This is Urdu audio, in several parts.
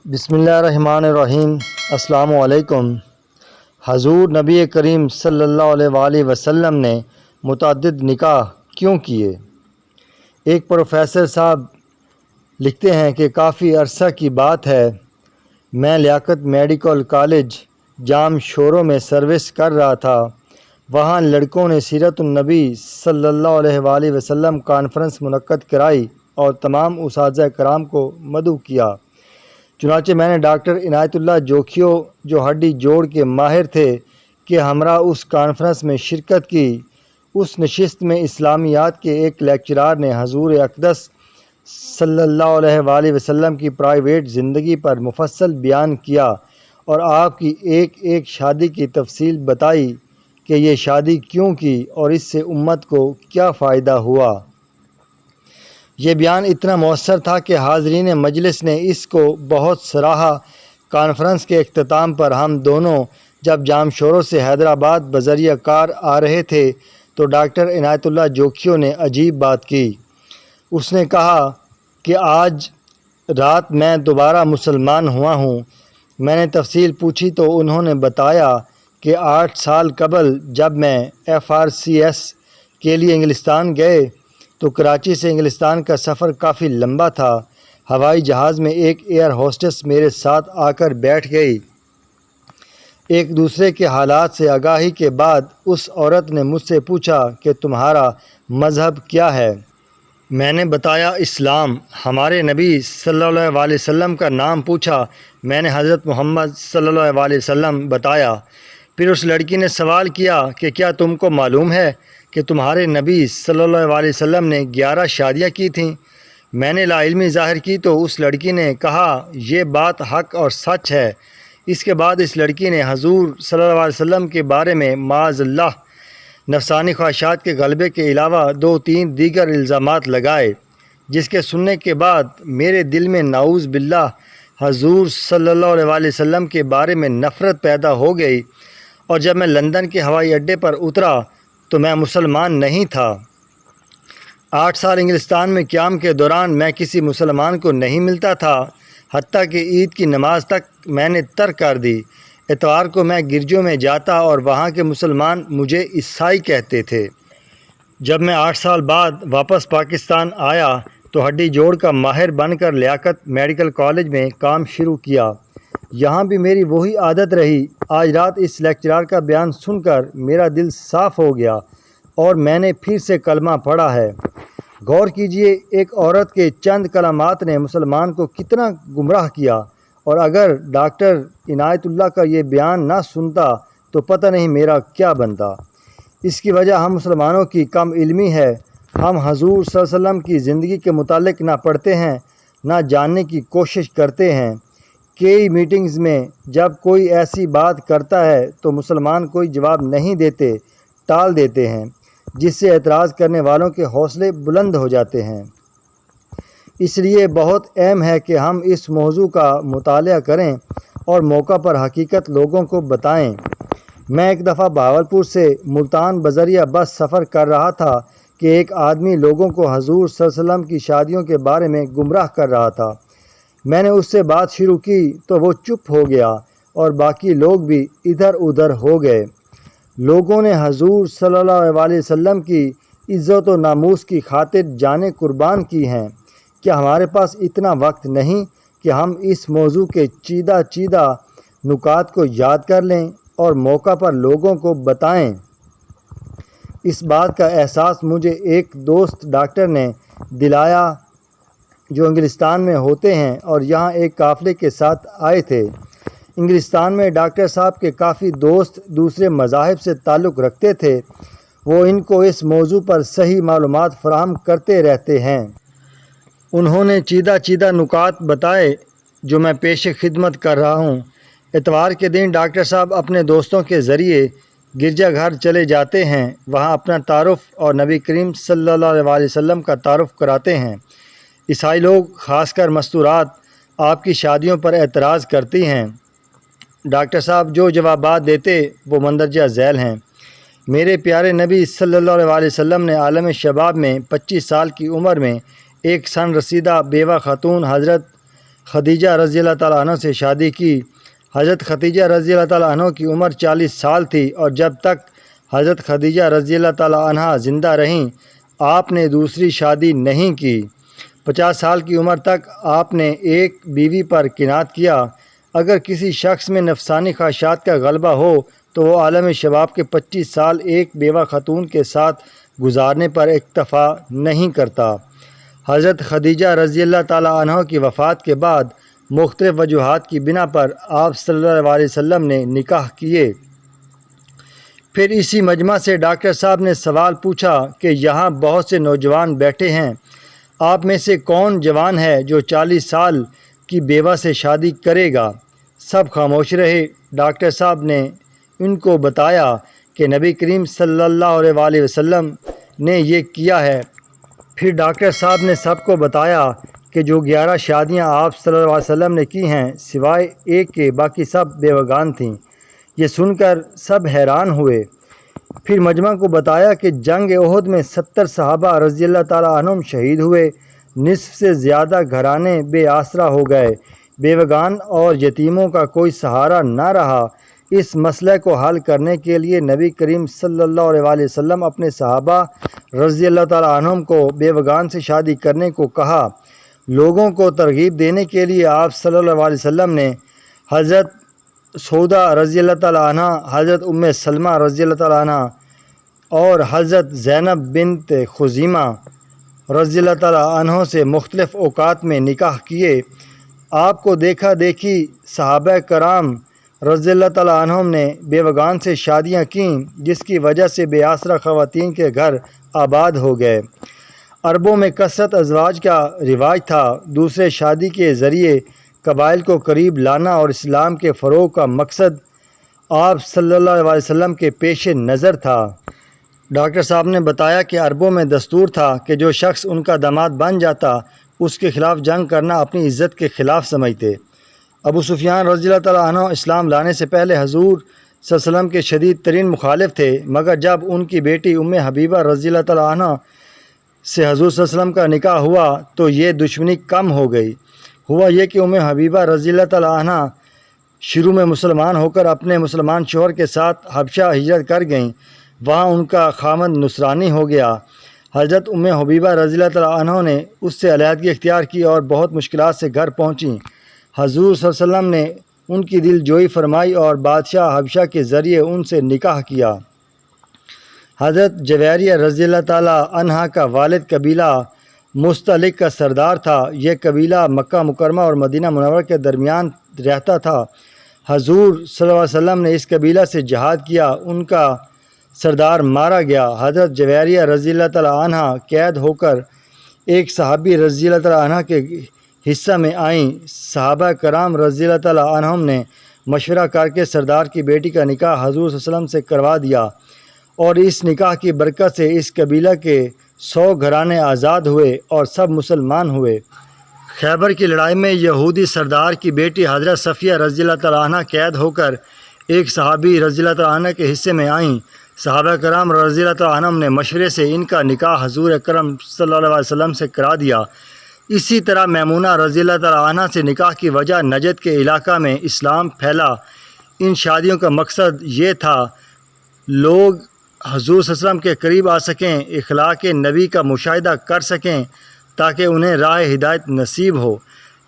بسم اللہ الرحمن الرحیم۔ السلام علیکم۔ حضور نبی کریم صلی اللہ علیہ وآلہ وسلم نے متعدد نکاح کیوں کیے؟ ایک پروفیسر صاحب لکھتے ہیں کہ کافی عرصہ کی بات ہے، میں لیاقت میڈیکل کالج جام شوروں میں سروس کر رہا تھا۔ وہاں لڑکوں نے سیرت النبی صلی اللہ علیہ وآلہ وسلم کانفرنس منعقد کرائی اور تمام اساتذہ کرام کو مدعو کیا۔ چنانچہ میں نے ڈاکٹر عنایت اللہ جوکھیو جو ہڈی جوڑ کے ماہر تھے کہ ہمراہ اس کانفرنس میں شرکت کی۔ اس نشست میں اسلامیات کے ایک لیکچرار نے حضور اقدس صلی اللہ علیہ وآلہ وسلم کی پرائیویٹ زندگی پر مفصل بیان کیا اور آپ کی ایک ایک شادی کی تفصیل بتائی کہ یہ شادی کیوں کی اور اس سے امت کو کیا فائدہ ہوا۔ یہ بیان اتنا مؤثر تھا کہ حاضرین مجلس نے اس کو بہت سراہا۔ کانفرنس کے اختتام پر ہم دونوں جب جام شوروں سے حیدرآباد بذریعہ کار آ رہے تھے تو ڈاکٹر عنایت اللہ جوکھیو نے عجیب بات کی۔ اس نے کہا کہ آج رات میں دوبارہ مسلمان ہوا ہوں۔ میں نے تفصیل پوچھی تو انہوں نے بتایا کہ 8 سال قبل جب میں FRCS کے لیے انگلستان گئے تو کراچی سے انگلستان کا سفر کافی لمبا تھا۔ ہوائی جہاز میں ایک ایئر ہوسٹس میرے ساتھ آ کر بیٹھ گئی۔ ایک دوسرے کے حالات سے آگاہی کے بعد اس عورت نے مجھ سے پوچھا کہ تمہارا مذہب کیا ہے؟ میں نے بتایا اسلام۔ ہمارے نبی صلی اللہ علیہ وسلم کا نام پوچھا۔ میں نے حضرت محمد صلی اللہ علیہ وسلم بتایا۔ پھر اس لڑکی نے سوال کیا کہ کیا تم کو معلوم ہے کہ تمہارے نبی صلی اللہ علیہ وسلم نے 11 شادیاں کی تھیں؟ میں نے لا علمی ظاہر کی تو اس لڑکی نے کہا یہ بات حق اور سچ ہے۔ اس کے بعد اس لڑکی نے حضور صلی اللہ علیہ وسلم کے بارے میں معاذ اللہ نفسانی خواہشات کے غلبے کے علاوہ 2-3 دیگر الزامات لگائے، جس کے سننے کے بعد میرے دل میں نعوذ باللہ حضور صلی اللہ علیہ وسلم کے بارے میں نفرت پیدا ہو گئی، اور جب میں لندن کے ہوائی اڈے پر اترا تو میں مسلمان نہیں تھا۔ 8 سال انگلستان میں قیام کے دوران میں کسی مسلمان کو نہیں ملتا تھا، حتیٰ کہ عید کی نماز تک میں نے ترک کر دی۔ اتوار کو میں گرجوں میں جاتا اور وہاں کے مسلمان مجھے عیسائی کہتے تھے۔ جب میں 8 سال بعد واپس پاکستان آیا تو ہڈی جوڑ کا ماہر بن کر لیاقت میڈیکل کالج میں کام شروع کیا۔ یہاں بھی میری وہی عادت رہی۔ آج رات اس لیکچرار کا بیان سن کر میرا دل صاف ہو گیا اور میں نے پھر سے کلمہ پڑھا ہے۔ غور کیجئے، ایک عورت کے چند کلمات نے مسلمان کو کتنا گمراہ کیا، اور اگر ڈاکٹر عنایت اللہ کا یہ بیان نہ سنتا تو پتہ نہیں میرا کیا بنتا۔ اس کی وجہ ہم مسلمانوں کی کم علمی ہے۔ ہم حضور صلی اللہ علیہ وسلم کی زندگی کے متعلق نہ پڑھتے ہیں، نہ جاننے کی کوشش کرتے ہیں۔ کئی میٹنگز میں جب کوئی ایسی بات کرتا ہے تو مسلمان کوئی جواب نہیں دیتے، ٹال دیتے ہیں، جس سے اعتراض کرنے والوں کے حوصلے بلند ہو جاتے ہیں۔ اس لیے بہت اہم ہے کہ ہم اس موضوع کا مطالعہ کریں اور موقع پر حقیقت لوگوں کو بتائیں۔ میں ایک دفعہ بہاولپور سے ملتان بذریعہ بس سفر کر رہا تھا کہ ایک آدمی لوگوں کو حضور صلی اللہ علیہ وسلم کی شادیوں کے بارے میں گمراہ کر رہا تھا۔ میں نے اس سے بات شروع کی تو وہ چپ ہو گیا اور باقی لوگ بھی ادھر ادھر ہو گئے۔ لوگوں نے حضور صلی اللہ علیہ وسلم کی عزت و ناموس کی خاطر جانیں قربان کی ہیں۔ کیا ہمارے پاس اتنا وقت نہیں کہ ہم اس موضوع کے چیدہ نکات کو یاد کر لیں اور موقع پر لوگوں کو بتائیں؟ اس بات کا احساس مجھے ایک دوست ڈاکٹر نے دلایا جو انگلستان میں ہوتے ہیں اور یہاں ایک قافلے کے ساتھ آئے تھے۔ انگلستان میں ڈاکٹر صاحب کے کافی دوست دوسرے مذاہب سے تعلق رکھتے تھے۔ وہ ان کو اس موضوع پر صحیح معلومات فراہم کرتے رہتے ہیں۔ انہوں نے چیدہ نکات بتائے جو میں پیش خدمت کر رہا ہوں۔ اتوار کے دن ڈاکٹر صاحب اپنے دوستوں کے ذریعے گرجا گھر چلے جاتے ہیں، وہاں اپنا تعارف اور نبی کریم صلی اللہ علیہ وسلم کا تعارف کراتے ہیں۔ عیسائی لوگ خاص کر مستورات آپ کی شادیوں پر اعتراض کرتی ہیں۔ ڈاکٹر صاحب جو جوابات دیتے وہ مندرجہ ذیل ہیں۔ میرے پیارے نبی صلی اللہ علیہ وسلم نے عالم شباب میں 25 سال کی عمر میں ایک سن رسیدہ بیوہ خاتون حضرت خدیجہ رضی اللہ تعالیٰ عنہ سے شادی کی۔ حضرت خدیجہ رضی اللہ تعالیٰ عنہ کی عمر 40 سال تھی اور جب تک حضرت خدیجہ رضی اللہ تعالیٰ عنہ زندہ رہیں آپ نے دوسری شادی نہیں کی۔ 50 سال کی عمر تک آپ نے ایک بیوی پر قناعت کیا۔ اگر کسی شخص میں نفسانی خواہشات کا غلبہ ہو تو وہ عالم شباب کے 25 سال ایک بیوہ خاتون کے ساتھ گزارنے پر اکتفا نہیں کرتا۔ حضرت خدیجہ رضی اللہ تعالیٰ عنہ کی وفات کے بعد مختلف وجوہات کی بنا پر آپ صلی اللہ علیہ وسلم نے نکاح کیے۔ پھر اسی مجمع سے ڈاکٹر صاحب نے سوال پوچھا کہ یہاں بہت سے نوجوان بیٹھے ہیں، آپ میں سے کون جوان ہے جو 40 سال کی بیوہ سے شادی کرے گا؟ سب خاموش رہے۔ ڈاکٹر صاحب نے ان کو بتایا کہ نبی کریم صلی اللہ علیہ وآلہ وسلم نے یہ کیا ہے۔ پھر ڈاکٹر صاحب نے سب کو بتایا کہ جو 11 شادیاں آپ صلی اللہ علیہ وسلم نے کی ہیں سوائے ایک کے باقی سب بیوگان تھیں۔ یہ سن کر سب حیران ہوئے۔ پھر مجمع کو بتایا کہ جنگ احد میں 70 صحابہ رضی اللہ تعالیٰ عنہم شہید ہوئے، نصف سے زیادہ گھرانے بے آسرا ہو گئے، بیوگان اور یتیموں کا کوئی سہارا نہ رہا۔ اس مسئلے کو حل کرنے کے لیے نبی کریم صلی اللہ علیہ وآلہ وسلم اپنے صحابہ رضی اللہ تعالیٰ عنہم کو بیوگان سے شادی کرنے کو کہا۔ لوگوں کو ترغیب دینے کے لیے آپ صلی اللہ علیہ وسلم نے حضرت سودا رضی اللہ تعالیٰ عنہ، حضرت ام سلمہ رضی اللہ تعالیٰ عنہ اور حضرت زینب بنت خزیمہ رضی اللہ تعالیٰ عنہ سے مختلف اوقات میں نکاح کیے۔ آپ کو دیکھا دیکھی صحابہ کرام رضی اللہ تعالیٰ عنہم نے بیوگان سے شادیاں کیں، جس کی وجہ سے بے آسرا خواتین کے گھر آباد ہو گئے۔ عربوں میں کثرت ازواج کا رواج تھا۔ دوسرے شادی کے ذریعے قبائل کو قریب لانا اور اسلام کے فروغ کا مقصد آپ صلی اللہ علیہ وسلم کے پیش نظر تھا۔ ڈاکٹر صاحب نے بتایا کہ عربوں میں دستور تھا کہ جو شخص ان کا داماد بن جاتا اس کے خلاف جنگ کرنا اپنی عزت کے خلاف سمجھتے۔ ابو سفیان رضی اللہ تعالیٰ عنہ اسلام لانے سے پہلے حضور صلی اللہ علیہ وسلم کے شدید ترین مخالف تھے، مگر جب ان کی بیٹی ام حبیبہ رضی اللہ تعالیٰ عنہ سے حضور صلی اللہ علیہ وسلم کا نکاح ہوا تو یہ دشمنی کم ہو گئی۔ ہوا یہ کہ ام حبیبہ رضی اللہ تعالیٰ عنہ شروع میں مسلمان ہو کر اپنے مسلمان شوہر کے ساتھ حبشہ ہجرت کر گئیں، وہاں ان کا خامند نصرانی ہو گیا۔ حضرت ام حبیبہ رضی اللہ تعالیٰ عنہ نے اس سے علیحدگی اختیار کی اور بہت مشکلات سے گھر پہنچیں۔ حضور صلی اللہ علیہ وسلم نے ان کی دل جوئی فرمائی اور بادشاہ حبشہ کے ذریعے ان سے نکاح کیا۔ حضرت جویریہ رضی اللہ تعالیٰ عنہ کا والد قبیلہ مستلق کا سردار تھا۔ یہ قبیلہ مکہ مکرمہ اور مدینہ منورہ کے درمیان رہتا تھا۔ حضور صلی اللہ علیہ وسلم نے اس قبیلہ سے جہاد کیا، ان کا سردار مارا گیا۔ حضرت جویریہ رضی اللہ تعالیٰ عنہ قید ہو کر ایک صحابی رضی اللہ تعالیٰ عنہ کے حصہ میں آئیں۔ صحابہ کرام رضی اللہ تعالیٰ عنہم نے مشورہ کر کے سردار کی بیٹی کا نکاح حضور صلی اللہ علیہ وسلم سے کروا دیا اور اس نکاح کی برکت سے اس قبیلہ کے 100 گھرانے آزاد ہوئے اور سب مسلمان ہوئے۔ خیبر کی لڑائی میں یہودی سردار کی بیٹی حضرت صفیہ رضی اللہ تعالیٰ عنہ قید ہو کر ایک صحابی رضی اللہ تعالیٰ عنہ کے حصے میں آئیں۔ صحابہ کرام رضی اللہ تعالیٰ عنہ نے مشورے سے ان کا نکاح حضور اکرم صلی اللہ علیہ وسلم سے کرا دیا۔ اسی طرح میمونہ رضی اللہ تعالیٰ عنہ سے نکاح کی وجہ نجد کے علاقہ میں اسلام پھیلا۔ ان شادیوں کا مقصد یہ تھا لوگ حضور صلی اللہ علیہ وسلم کے قریب آ سکیں، اخلاق نبی کا مشاہدہ کر سکیں تاکہ انہیں راہ ہدایت نصیب ہو۔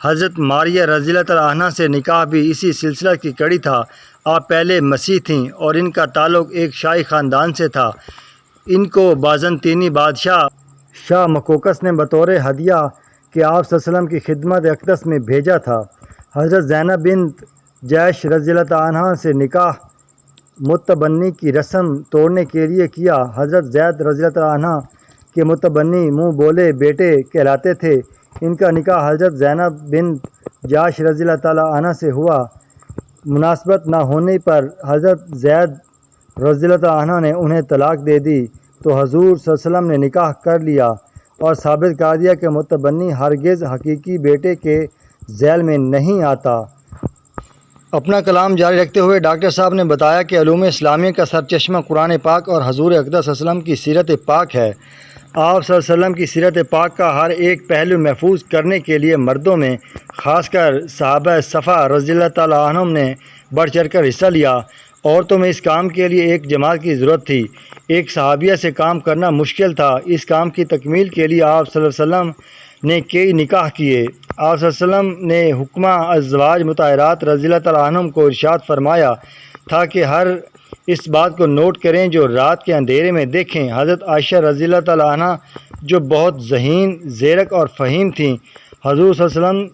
حضرت ماریہ رضی اللہ تعالیٰ عنہ سے نکاح بھی اسی سلسلہ کی کڑی تھا۔ آپ پہلے مسیح تھیں اور ان کا تعلق ایک شاہی خاندان سے تھا۔ ان کو بازنطینی بادشاہ شاہ مکوکس نے بطور ہدیہ کہ آپ صلی اللہ علیہ وسلم کی خدمت اقدس میں بھیجا تھا۔ حضرت زینب بنت جیش رضی اللہ تعالیٰ عنہ سے نکاح متبنی کی رسم توڑنے کے لیے کیا۔ حضرت زید رضی اللہ تعالیٰ عنہ کے متبنی منہ بولے بیٹے کہلاتے تھے۔ ان کا نکاح حضرت زینب بنت جاش رضی اللہ تعالیٰ عنہ سے ہوا۔ مناسبت نہ ہونے پر حضرت زید رضی اللہ تعالیٰ عنہ نے انہیں طلاق دے دی تو حضور صلی اللہ علیہ وسلم نے نکاح کر لیا اور ثابت کر دیا کہ متبنی ہرگز حقیقی بیٹے کے ذیل میں نہیں آتا۔ اپنا کلام جاری رکھتے ہوئے ڈاکٹر صاحب نے بتایا کہ علوم اسلامیہ کا سرچشمہ قرآن پاک اور حضور اقدس صلی اللہ علیہ وسلم کی سیرت پاک ہے۔ آپ صلی اللہ علیہ وسلم کی سیرت پاک کا ہر ایک پہلو محفوظ کرنے کے لیے مردوں میں خاص کر صحابہ صفا رضی اللہ تعالیٰ عنہم نے بڑھ چڑھ کر حصہ لیا۔ عورتوں میں اس کام کے لیے ایک جماعت کی ضرورت تھی۔ ایک صحابیہ سے کام کرنا مشکل تھا۔ اس کام کی تکمیل کے لیے آپ صلی اللہ علیہ وسلم نے کئی نکاح کیے۔ آپ صلی اللہ علیہ وسلم نے حکمہ ازواج مطہرات رضی اللہ تعالیٰ عنہم کو ارشاد فرمایا تھا کہ ہر اس بات کو نوٹ کریں جو رات کے اندھیرے میں دیکھیں۔ حضرت عائشہ رضی اللہ تعالیٰ عنہ جو بہت ذہین، زیرک اور فہیم تھیں، حضور صلی اللہ علیہ وسلم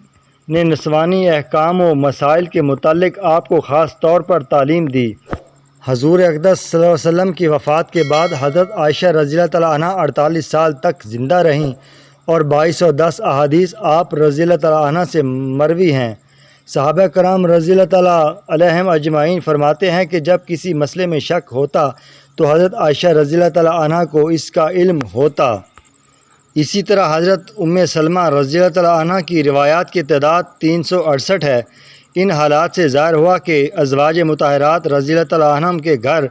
نے نسوانی احکام و مسائل کے متعلق آپ کو خاص طور پر تعلیم دی۔ حضور اقدس صلی اللہ علیہ وسلم کی وفات کے بعد حضرت عائشہ رضی اللہ تعالیٰ عنہ 48 سال تک زندہ رہیں اور 2210 احادیث آپ رضی اللہ تعالیٰ عنہ سے مروی ہیں۔ صحابہ کرام رضی اللہ تعالیٰ علیہم اجمعین فرماتے ہیں کہ جب کسی مسئلے میں شک ہوتا تو حضرت عائشہ رضی اللہ تعالیٰ عنہ کو اس کا علم ہوتا۔ اسی طرح حضرت ام سلمہ رضی اللہ تعالیٰ عنہ کی روایات کی تعداد 368 ہے۔ ان حالات سے ظاہر ہوا کہ ازواج مطہرات رضی اللہ تعالیٰ عنہم کے گھر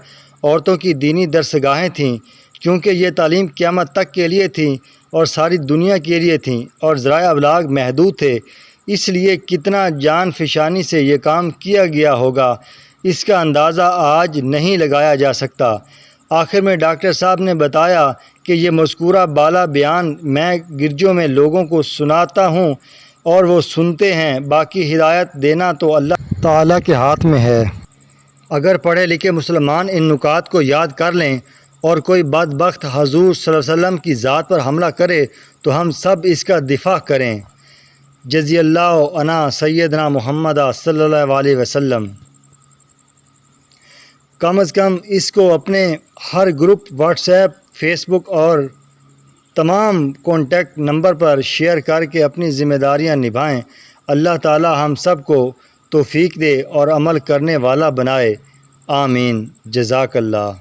عورتوں کی دینی درسگاہیں تھیں، کیونکہ یہ تعلیم قیامت تک کے لیے تھیں اور ساری دنیا کے لیے تھیں اور ذرائع ابلاغ محدود تھے، اس لیے کتنا جان فشانی سے یہ کام کیا گیا ہوگا اس کا اندازہ آج نہیں لگایا جا سکتا۔ آخر میں ڈاکٹر صاحب نے بتایا کہ یہ مذکورہ بالا بیان میں گرجوں میں لوگوں کو سناتا ہوں اور وہ سنتے ہیں، باقی ہدایت دینا تو اللہ تعالیٰ کے ہاتھ میں ہے۔ اگر پڑھے لکھے مسلمان ان نکات کو یاد کر لیں اور کوئی بدبخت حضور صلی اللہ علیہ وسلم کی ذات پر حملہ کرے تو ہم سب اس کا دفاع کریں۔ جزی اللہ عنا سیدنا محمد صلی اللہ علیہ وسلم۔ کم از کم اس کو اپنے ہر گروپ، واٹس ایپ، فیس بک اور تمام کانٹیکٹ نمبر پر شیئر کر کے اپنی ذمہ داریاں نبھائیں۔ اللہ تعالی ہم سب کو توفیق دے اور عمل کرنے والا بنائے۔ آمین۔ جزاک اللہ۔